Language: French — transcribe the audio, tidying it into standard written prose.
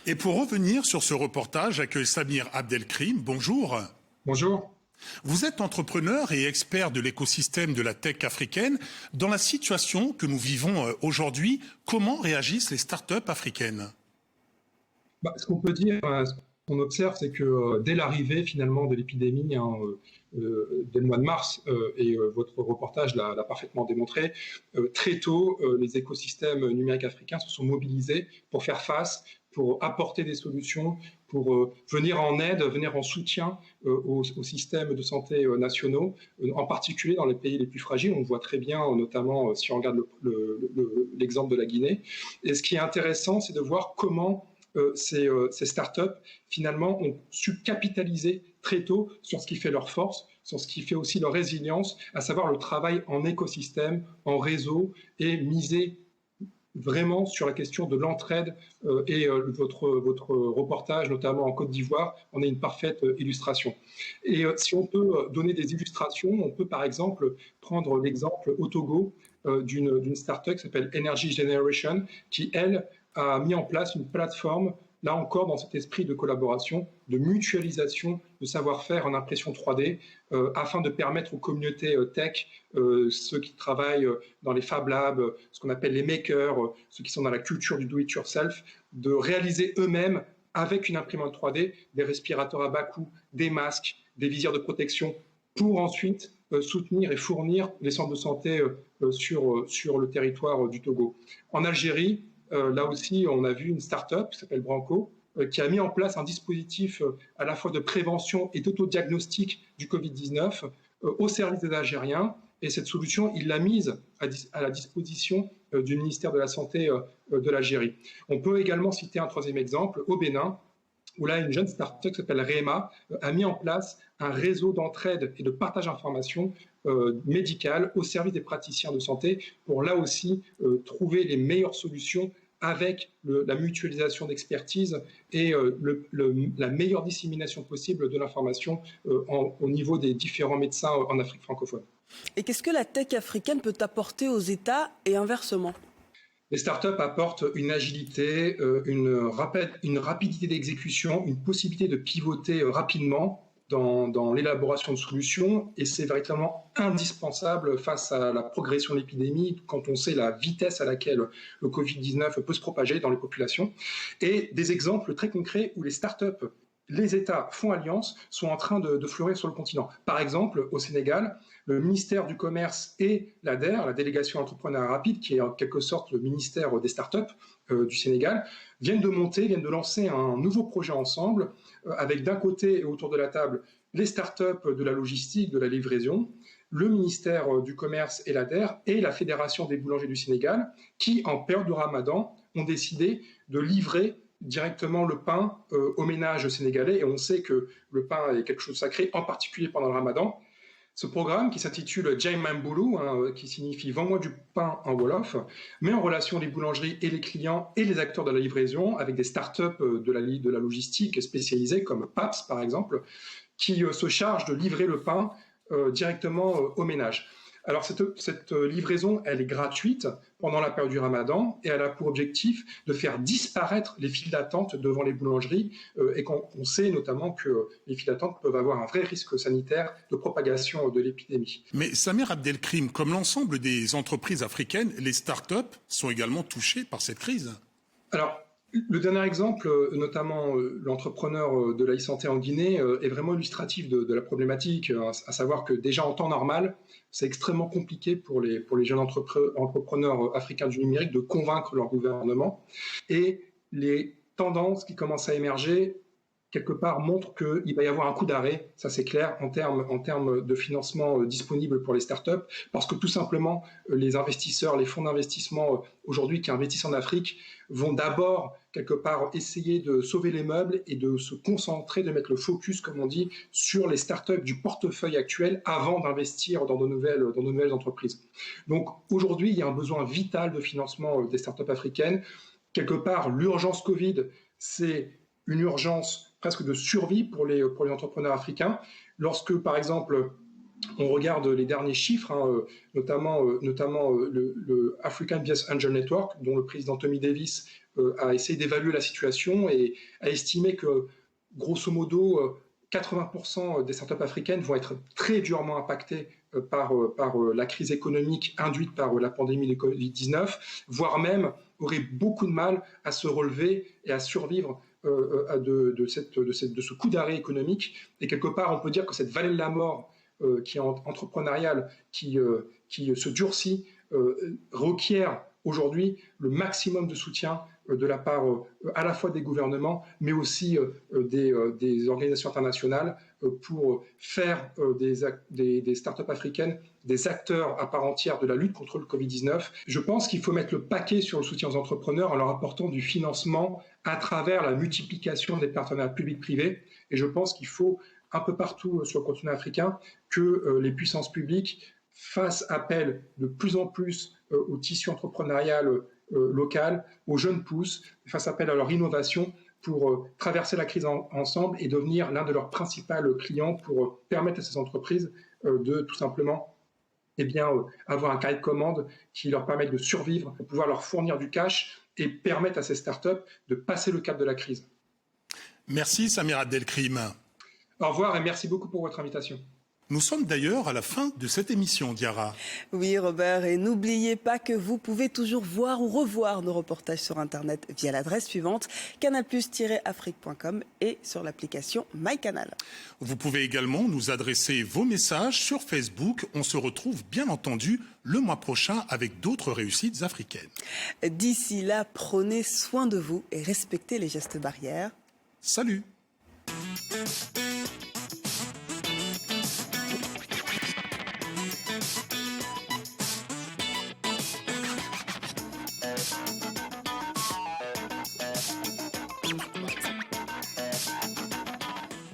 Et pour revenir sur ce reportage, j'accueille Samir Abdelkrim. Bonjour. Bonjour. Vous êtes entrepreneur et expert de l'écosystème de la tech africaine. Dans la situation que nous vivons aujourd'hui, comment réagissent les startups africaines ? Ce qu'on peut dire, ce qu'on observe, c'est que dès l'arrivée finalement de l'épidémie, dès le mois de mars, et votre reportage l'a parfaitement démontré, très tôt, les écosystèmes numériques africains se sont mobilisés pour faire face, pour apporter des solutions, pour venir en aide, venir en soutien aux systèmes de santé nationaux, en particulier dans les pays les plus fragiles. On le voit très bien, notamment si on regarde l'exemple de la Guinée. Et ce qui est intéressant, c'est de voir comment ces startups, finalement, ont su capitaliser très tôt sur ce qui fait leur force, sur ce qui fait aussi leur résilience, à savoir le travail en écosystème, en réseau, et miser vraiment sur la question de l'entraide. Et votre reportage, notamment en Côte d'Ivoire, en est une parfaite illustration. Et si on peut donner des illustrations, on peut par exemple prendre l'exemple au Togo d'une startup qui s'appelle Energy Generation, qui, elle, a mis en place une plateforme, là encore dans cet esprit de collaboration, de mutualisation de savoir-faire en impression 3D, afin de permettre aux communautés tech, ceux qui travaillent dans les Fab Labs, ce qu'on appelle les makers, ceux qui sont dans la culture du do-it-yourself, de réaliser eux-mêmes, avec une imprimante 3D, des respirateurs à bas coût, des masques, des visières de protection, pour ensuite soutenir et fournir les centres de santé sur le territoire du Togo. En Algérie, là aussi, on a vu une start-up qui s'appelle Branco, qui a mis en place un dispositif à la fois de prévention et d'autodiagnostic du Covid-19 au service des Algériens. Et cette solution, il l'a mise à la disposition du ministère de la Santé de l'Algérie. On peut également citer un troisième exemple, au Bénin, où là, une jeune start-up qui s'appelle REMA a mis en place un réseau d'entraide et de partage d'informations médicales au service des praticiens de santé pour là aussi trouver les meilleures solutions avec la mutualisation d'expertise et la meilleure dissémination possible de l'information au niveau des différents médecins en Afrique francophone. Et qu'est-ce que la tech africaine peut apporter aux États et inversement ? Les startups apportent une agilité, une rapidité d'exécution, une possibilité de pivoter rapidement dans l'élaboration de solutions, et c'est véritablement indispensable face à la progression de l'épidémie, quand on sait la vitesse à laquelle le Covid-19 peut se propager dans les populations. Et des exemples très concrets où les startups, les États font alliance, sont en train de fleurir sur le continent. Par exemple, au Sénégal, le ministère du Commerce et l'ADER, la délégation entrepreneuriat rapide, qui est en quelque sorte le ministère des startups du Sénégal, viennent de lancer un nouveau projet ensemble, avec d'un côté et autour de la table les startups de la logistique, de la livraison, le ministère du Commerce et l'ADER et la Fédération des boulangers du Sénégal, qui, en période de Ramadan, ont décidé de livrer directement le pain aux ménages sénégalais. Et on sait que le pain est quelque chose de sacré, en particulier pendant le Ramadan. Ce programme, qui s'intitule Jai Mamboulou, qui signifie « Vends-moi du pain » en Wolof, met en relation les boulangeries et les clients et les acteurs de la livraison avec des startups de la logistique spécialisées comme PAPS par exemple, qui se chargent de livrer le pain directement aux ménages. Alors cette livraison, elle est gratuite pendant la période du Ramadan et elle a pour objectif de faire disparaître les files d'attente devant les boulangeries et qu'on sait notamment que les files d'attente peuvent avoir un vrai risque sanitaire de propagation de l'épidémie. Mais Samir Abdelkrim, comme l'ensemble des entreprises africaines, les startups sont également touchées par cette crise. Alors, le dernier exemple, notamment l'entrepreneur de l'e-santé en Guinée, est vraiment illustratif de la problématique, à savoir que déjà en temps normal, c'est extrêmement compliqué pour les jeunes entrepreneurs africains du numérique de convaincre leur gouvernement. Et les tendances qui commencent à émerger, quelque part, montrent qu'il va y avoir un coup d'arrêt, ça c'est clair, en termes de financement disponible pour les startups, parce que tout simplement, les investisseurs, les fonds d'investissement aujourd'hui qui investissent en Afrique vont d'abord, quelque part, essayer de sauver les meubles et de se concentrer, de mettre le focus, comme on dit, sur les startups du portefeuille actuel avant d'investir dans de nouvelles entreprises. Donc aujourd'hui, il y a un besoin vital de financement des startups africaines. Quelque part, l'urgence Covid, c'est une urgence presque de survie pour les entrepreneurs africains. Lorsque, par exemple, on regarde les derniers chiffres, notamment le African Business Angel Network, dont le président Tommy Davis à essayer d'évaluer la situation et à estimer que, grosso modo, 80% des startups africaines vont être très durement impactées par la crise économique induite par la pandémie de Covid-19, voire même auraient beaucoup de mal à se relever et à survivre de ce coup d'arrêt économique. Et quelque part, on peut dire que cette vallée de la mort qui est entrepreneuriale, qui se durcit, requiert aujourd'hui le maximum de soutien de la part à la fois des gouvernements, mais aussi des organisations internationales pour faire des startups africaines des acteurs à part entière de la lutte contre le Covid-19. Je pense qu'il faut mettre le paquet sur le soutien aux entrepreneurs en leur apportant du financement à travers la multiplication des partenariats publics-privés. Et je pense qu'il faut un peu partout sur le continent africain que les puissances publiques fassent appel de plus en plus au tissu entrepreneurial local, aux jeunes pousses, fassent appel à leur innovation pour traverser la crise ensemble et devenir l'un de leurs principaux clients pour permettre à ces entreprises de tout simplement avoir un carnet de commandes qui leur permette de survivre, de pouvoir leur fournir du cash et permettre à ces startups de passer le cap de la crise. Merci Samir Abdelkrim. Au revoir et merci beaucoup pour votre invitation. Nous sommes d'ailleurs à la fin de cette émission, Diarra. Oui, Robert, et n'oubliez pas que vous pouvez toujours voir ou revoir nos reportages sur Internet via l'adresse suivante, canalplus-afrique.com et sur l'application MyCanal. Vous pouvez également nous adresser vos messages sur Facebook. On se retrouve bien entendu le mois prochain avec d'autres réussites africaines. D'ici là, prenez soin de vous et respectez les gestes barrières. Salut!